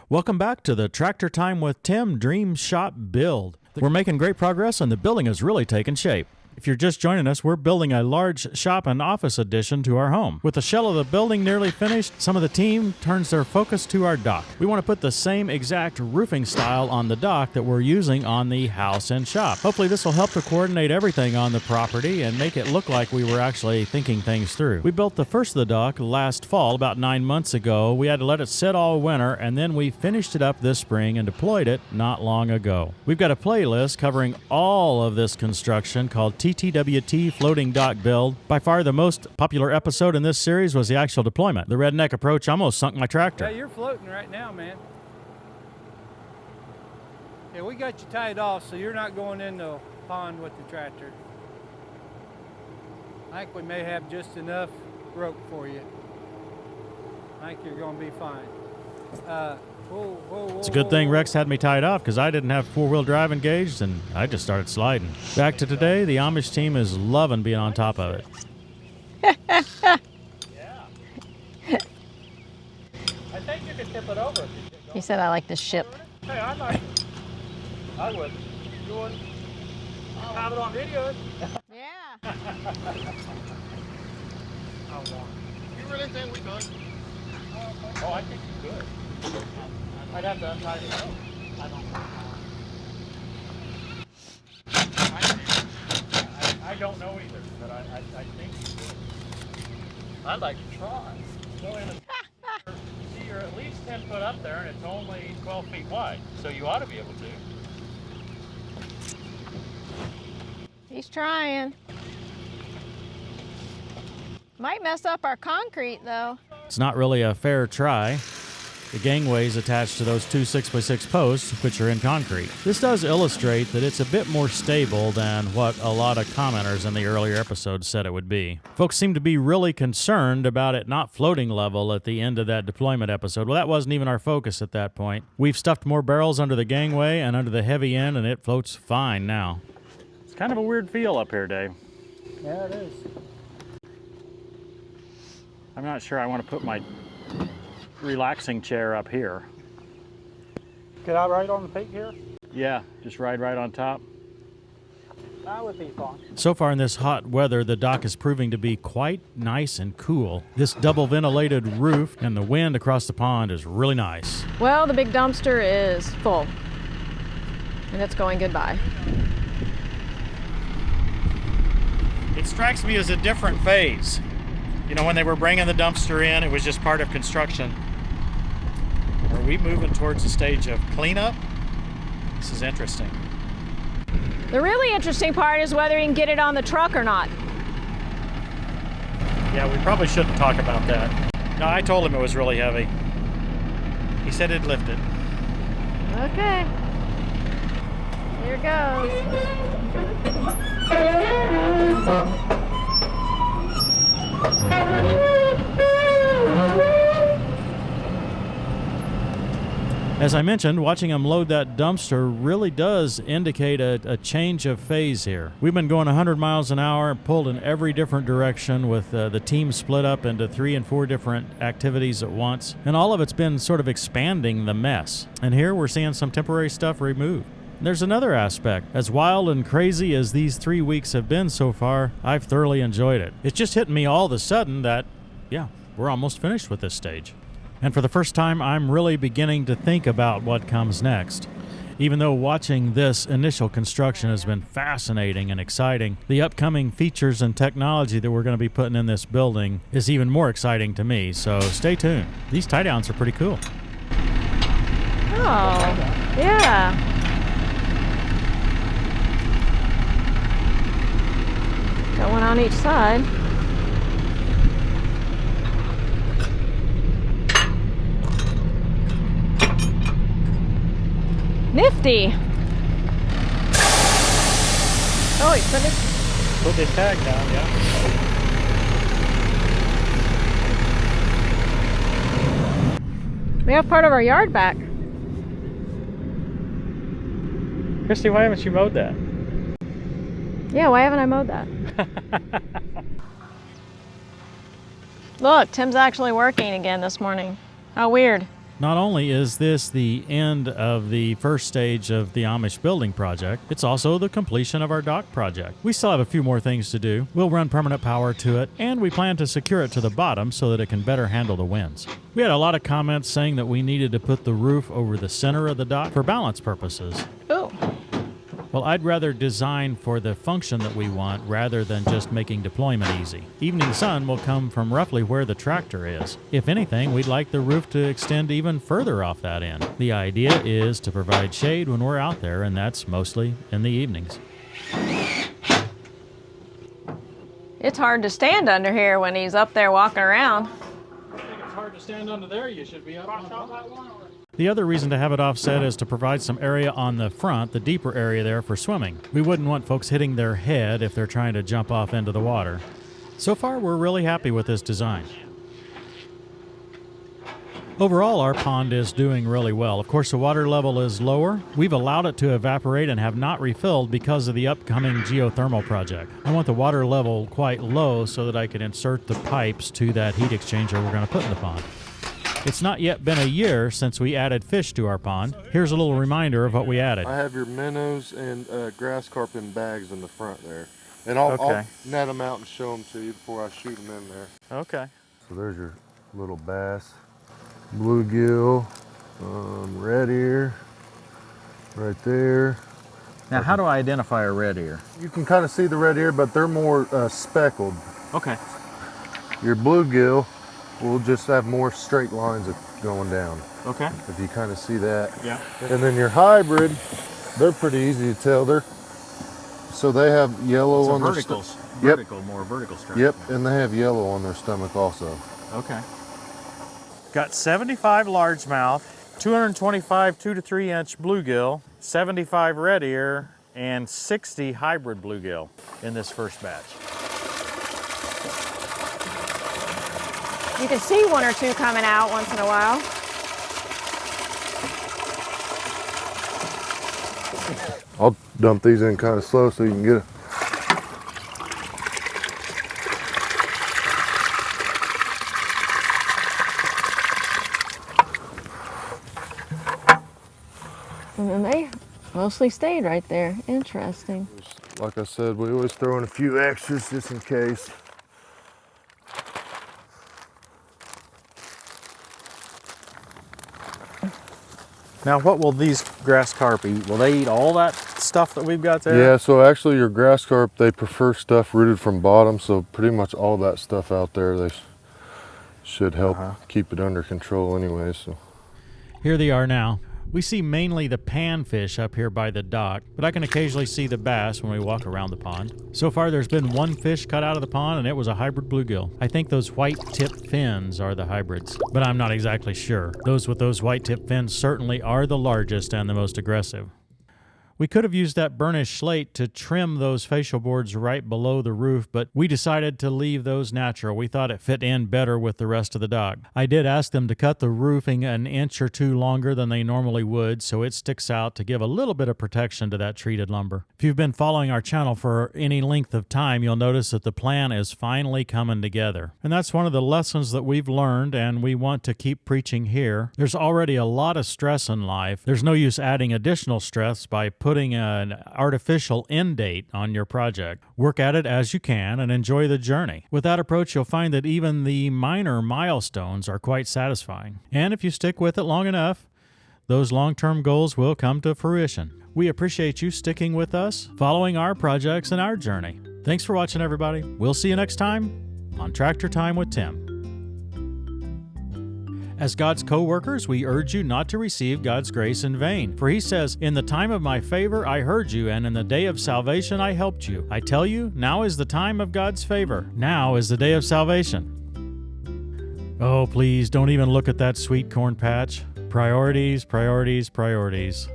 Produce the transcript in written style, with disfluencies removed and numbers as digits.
Welcome back to the Tractor Time with Tim Dream Shop build. We're making great progress and the building has really taken shape. If you're just joining us, we're building a large shop and office addition to our home. With the shell of the building nearly finished, some of the team turns their focus to our dock. We want to put the same exact roofing style on the dock that we're using on the house and shop. Hopefully this will help to coordinate everything on the property and make it look like we were actually thinking things through. We built the first of the dock last fall, about 9 months ago. We had to let it sit all winter, and then we finished it up this spring and deployed it not long ago. We've got a playlist covering all of this construction called TTWT Floating Dock Build. By far the most popular episode in this series was the actual deployment. The redneck approach almost sunk my tractor. Yeah, you're floating right now, man. Yeah, we got you tied off so you're not going in the pond with the tractor. I think we may have just enough rope for you. I think you're going to be fine. It's a good thing Rex had me tied off because I didn't have four-wheel drive engaged and I just started sliding. Back to today, the Amish team is loving being on top of it. Yeah. I think you could tip it over if you did. He said I like to ship. Hey, I like it. I would. You would? Have it on video. Yeah. How long? You really think we could? Oh, I think you could. I'd have to untie the rope. I don't know. I don't know either, but I think you could. I'd like to try. Go in and see, you're at least 10 foot up there, and it's only 12 feet wide, so you ought to be able to. He's trying. Might mess up our concrete though. It's not really a fair try. The gangway is attached to those two 6x6 posts, which are in concrete. This does illustrate that it's a bit more stable than what a lot of commenters in the earlier episodes said it would be. Folks seem to be really concerned about it not floating level at the end of that deployment episode. Well, that wasn't even our focus at that point. We've stuffed more barrels under the gangway and under the heavy end, and it floats fine now. It's kind of a weird feel up here, Dave. Yeah, it is. I'm not sure I want to put my relaxing chair up here. Could I ride on the peak here? Yeah, just ride right on top. That would be fun. So far in this hot weather, the dock is proving to be quite nice and cool. This double ventilated roof and the wind across the pond is really nice. Well, the big dumpster is full. And it's going goodbye. It strikes me as a different phase. You know, when they were bringing the dumpster in, it was just part of construction. Are we moving towards the stage of cleanup? This is interesting. The really interesting part is whether you can get it on the truck or not. Yeah, we probably shouldn't talk about that. No, I told him it was really heavy. He said it'd lift it. Okay. Here goes. As I mentioned, watching him load that dumpster really does indicate a change of phase here. We've been going 100 miles an hour, pulled in every different direction with the team split up into 3 and 4 different activities at once. And all of it's been sort of expanding the mess. And here we're seeing some temporary stuff removed. There's another aspect. As wild and crazy as these 3 weeks have been so far, I've thoroughly enjoyed it. It's just hitting me all of a sudden that, yeah, we're almost finished with this stage. And for the first time, I'm really beginning to think about what comes next. Even though watching this initial construction has been fascinating and exciting, the upcoming features and technology that we're going to be putting in this building is even more exciting to me, so stay tuned. These tie downs are pretty cool. Oh, yeah. Got one on each side. Nifty. Oh, he Put this tag down, yeah. We have part of our yard back. Christy, why haven't you mowed that? Yeah, why haven't I mowed that? Look, Tim's actually working again this morning. How weird. Not only is this the end of the first stage of the Amish building project, it's also the completion of our dock project. We still have a few more things to do. We'll run permanent power to it, and we plan to secure it to the bottom so that it can better handle the winds. We had a lot of comments saying that we needed to put the roof over the center of the dock for balance purposes. Oh, Well, I'd rather design for the function that we want rather than just making deployment easy. Evening sun will come from roughly where the tractor is. If anything, we'd like the roof to extend even further off that end. The idea is to provide shade when we're out there, and that's mostly in the evenings. it's hard to stand under here when he's up there walking around. I think it's hard to stand under there. You should be up on top. The other reason to have it offset is to provide some area on the front, the deeper area there, for swimming. We wouldn't want folks hitting their head if they're trying to jump off into the water. So far, we're really happy with this design. Overall, our pond is doing really well. Of course, the water level is lower. We've allowed it to evaporate and have not refilled because of the upcoming geothermal project. I want the water level quite low so that I can insert the pipes to that heat exchanger we're going to put in the pond. It's not yet been a year since we added fish to our pond. Here's a little reminder of what we added. I have your minnows and grass carp in bags in the front there. And I'll net them out and show them to you before I shoot them in there. Okay. So there's your little bass. Bluegill, red ear, right there. Now, how do I identify a red ear? You can kind of see the red ear, but they're more speckled. Okay. Your bluegill will just have more straight lines going down. Okay. If you kind of see that. Yeah. And then your hybrid, they're pretty easy to tell. So they have yellow on their verticals. Yep. More vertical stripes. Yep, and they have yellow on their stomach also. Okay. Got 75 largemouth, 225 2 to 3 inch bluegill, 75 red ear, and 60 hybrid bluegill in this first batch. You can see one or two coming out once in a while. I'll dump these in kind of slow so you can get it. And then they mostly stayed right there. Interesting. Like I said, we always throw in a few extras just in case. Now, what will these grass carp eat? Will they eat all that stuff that we've got there? Yeah, so actually your grass carp, they prefer stuff rooted from bottom, so pretty much all that stuff out there, they should help keep it under control anyway. So Here they are now. We see mainly the panfish up here by the dock, but I can occasionally see the bass when we walk around the pond. So far, there's been one fish cut out of the pond, and it was a hybrid bluegill. I think those white tip fins are the hybrids, but I'm not exactly sure. Those with those white tip fins certainly are the largest and the most aggressive. We could have used that burnished slate to trim those fascial boards right below the roof, but we decided to leave those natural. We thought it fit in better with the rest of the dock. I did ask them to cut the roofing an inch or two longer than they normally would, so it sticks out to give a little bit of protection to that treated lumber. If you've been following our channel for any length of time, you'll notice that the plan is finally coming together. And that's one of the lessons that we've learned, and we want to keep preaching here. There's already a lot of stress in life. There's no use adding additional stress by putting an artificial end date on your project. Work at it as you can and enjoy the journey. With that approach, you'll find that even the minor milestones are quite satisfying. And if you stick with it long enough, those long-term goals will come to fruition. We appreciate you sticking with us, following our projects and our journey. Thanks for watching, everybody. We'll see you next time on Tractor Time with Tim. As God's co-workers, we urge you not to receive God's grace in vain. For he says, "In the time of my favor I heard you, and in the day of salvation I helped you." I tell you, now is the time of God's favor. Now is the day of salvation. Oh, please, don't even look at that sweet corn patch. Priorities, priorities, priorities.